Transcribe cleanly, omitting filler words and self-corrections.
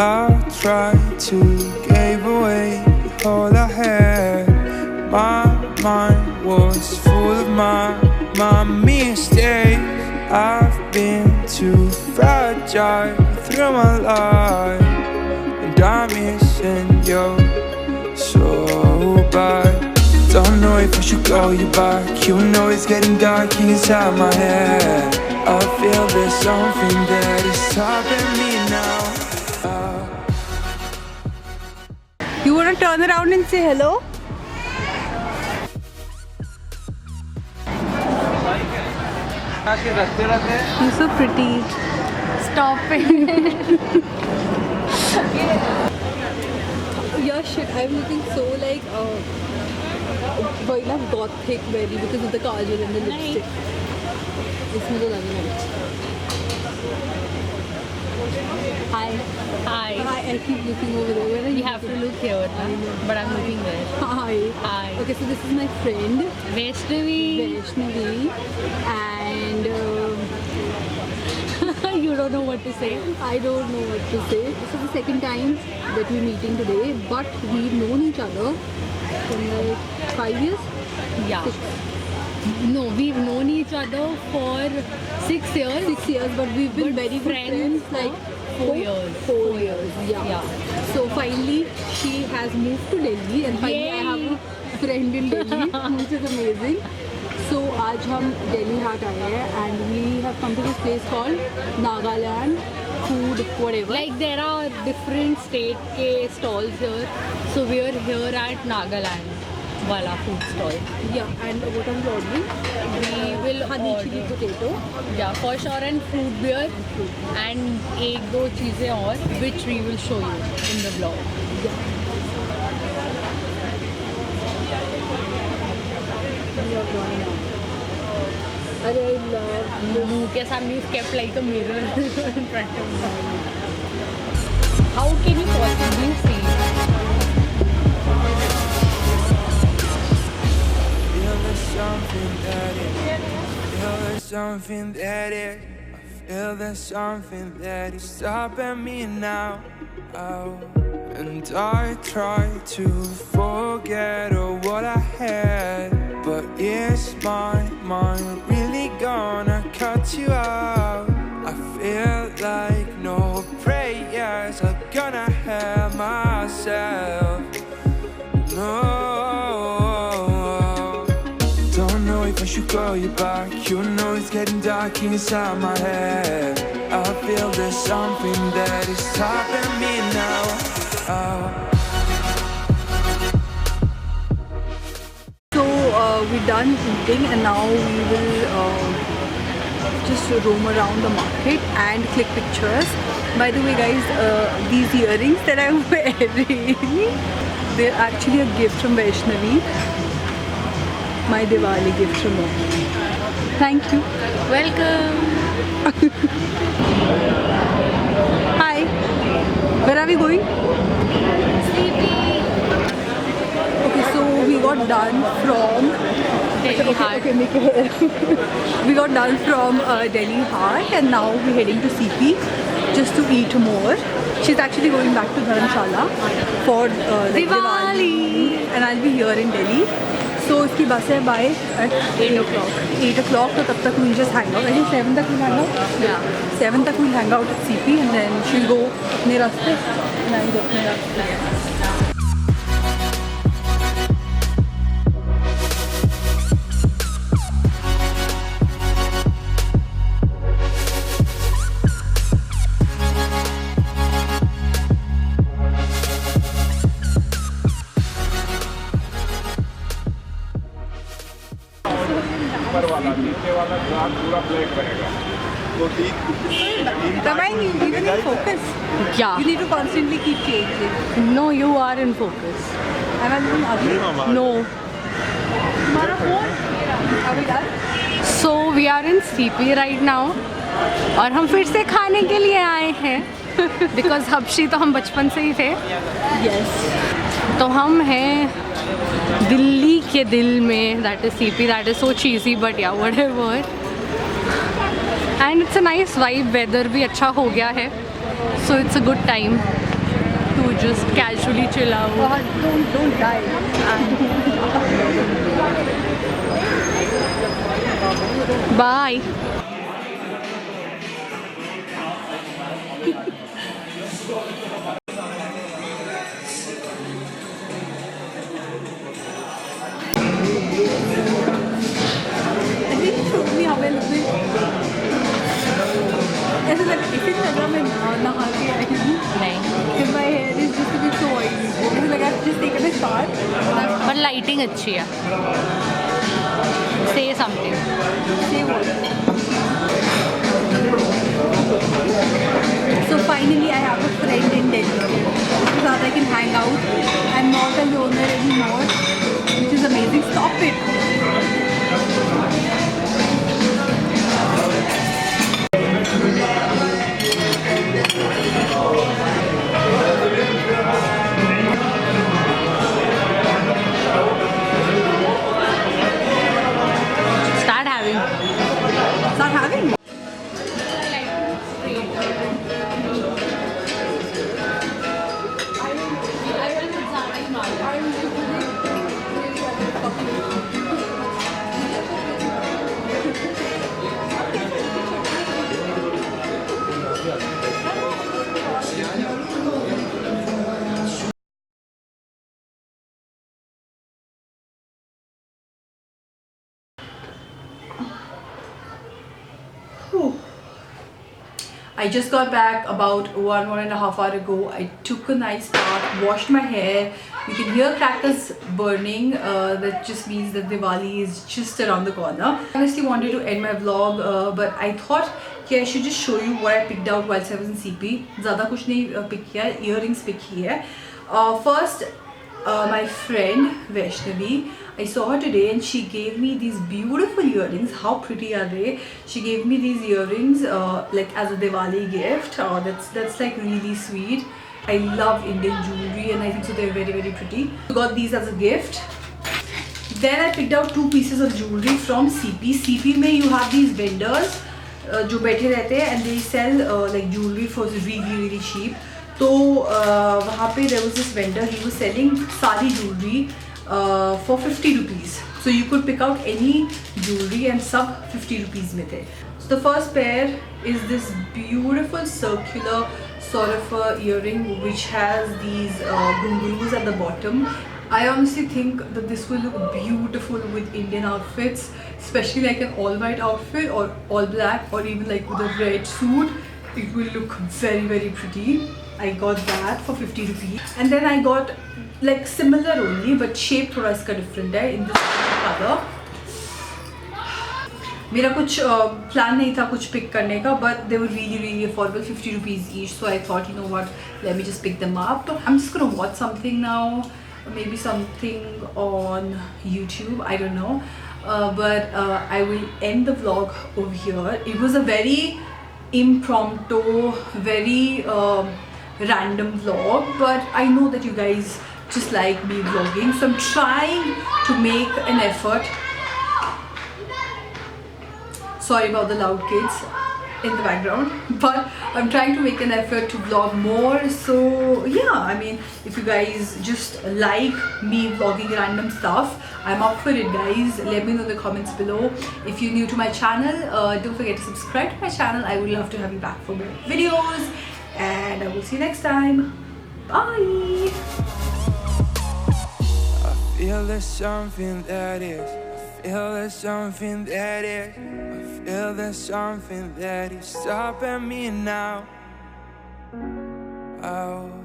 I tried to give away all I had. My mind was full of my mistakes. I've been too fragile through my life, and I'm missing you so bad. Don't know if I should call you back. You know it's getting dark inside my head. I feel there's something that is stopping me now. You wanna turn around and say hello? You're so pretty. Stop it. Yeah, shit. I'm looking so like gothic very because of the kajal and the lipstick. इसमें तो लगी है. Hi. Hi. Hi. I keep looking over there. Where are You have to look here, but I'm looking there. Hi. Hi. Okay, so this is my friend Vaishnavi. And You don't know what to say. I don't know what to say. This is the second time that we're meeting today, but we've known each other for like 5 years. Yeah. 6. No, we've known each other for 6 years. 6 years, but we've been very good friends like 4 years. 4 years, yeah. So finally, she has moved to Delhi, and finally I have a friend in Delhi, which is amazing. So आज हम Delhi हाट आए हैं, and we have come to this place called Nagaland food whatever. Like there are different state ke stalls here. So we are here at Nagaland wala food stall. Yeah, and what are we ordering? We will honey order. chili potato. Yeah, for sure, and fruit beer and एक दो चीजें और which we will show you in the vlog. Yeah. We are going now. I love मुंह के सामने you've kept like a mirror in front of me. How can you possibly see? Something that is, I feel there's something that is stopping me now. Oh, and I try to forget all what I had, but is my mind really gonna cut you out? I feel like no prayers are gonna help myself. No. If I should call you back, you know it's getting dark inside my head. I feel there's something that is stopping me now. So we're done eating, and now we will just roam around the market and click pictures. By the way guys, these earrings that I'm wearing, they're actually a gift from Vaishnavi. My Diwali gift from her. Thank you. Welcome. Hi. Where are we going? Sleepy. Okay, so we got done from Delhi Haat. Okay, make your hair. We got done from Delhi Haat, and now we're heading to CP just to eat more. She's actually going back to Dharamshala for like Diwali, and I'll be here in Delhi. So इसकी बस है by at 8 o'clock. 8 o'clock, तो तब तक we'll just hang out. I think 7 तक we'll hang out. Yeah. 7 तक we'll hang out at CP, and then she'll go अपने रास्ते, and I'll go अपने रास्ते. Remind you need focus. Yeah. You need to constantly keep changing. No, you are in focus. Am I looking ugly? No. तुम्हारा phone? Are we done? So we are in CP right now. और हम फिर से खाने के लिए आए हैं. बिकॉज हबशी तो हम बचपन से ही थे। Yes. तो हम हैं दिल्ली के दिल में, that is CP, that is so cheesy but yeah whatever. And it's a nice vibe, weather भी अच्छा हो गया है, so it's a good time to just casually chill out. Don't die. Bye. ऐसा लगा मैं नहा के आई हूँ। नहीं, My hair is just a bit so oily. ऐसा लगा I've just taken a shower. But lighting अच्छी है। से something. Say what? So finally I have a friend in Delhi so that I can hang out. I'm not a loner anymore, which is amazing. Stop it. Start having. Start having. I just got back about 1.5 hours ago. I took a nice bath, washed my hair. You can hear crackers burning. That just means that Diwali is just around the corner. I honestly wanted to end my vlog, but I thought I should just show you what I picked out whilst I was in CP. ज़्यादा कुछ नहीं pick किया, earrings pick किए हैं. First, my friend Vaishnavi, I saw her today and she gave me these beautiful earrings. How pretty are they? She gave me these earrings like as a Diwali gift. That's like really sweet. I love Indian jewelry and I think so they're very, very pretty. I got these as a gift. Then I picked out 2 pieces of jewelry from CP. CP में you have these vendors जो बैठे रहते हैं and they sell like jewelry for really, really cheap. तो वहाँ पे there was this vendor, he was selling सारी jewelry for 50 rupees. So you could pick out any jewelry and sub 50 rupees में थे. So the first pair is this beautiful circular sort of a earring which has these ghungroos at the bottom. I honestly think that this will look beautiful with Indian outfits, especially like an all white outfit or all black or even like with a red suit. It will look very, very pretty. I got that for 50 rupees. And then I got like similar only but shape थोड़ा इसका different है in this color. मेरा कुछ plan नहीं था कुछ pick करने का, but they were really, really affordable, 50 rupees each. So I thought, you know what, let me just pick them up. I'm just gonna watch something now, maybe something on YouTube, I don't know. But I will end the vlog over here. It was a very impromptu, very random vlog, but I know that you guys just like me vlogging, so I'm trying to make an effort. Sorry about the loud kids in the background, but I'm trying to make an effort to vlog more. So yeah, I mean, if you guys just like me vlogging random stuff, I'm up for it, guys. Let me know in the comments below. If you're new to my channel, don't forget to subscribe to my channel. I would love to have you back for more videos, and I will see you next time. Bye. I feel there's something that is. I feel there's something that is. I feel there's something that is stopping me now. Oh.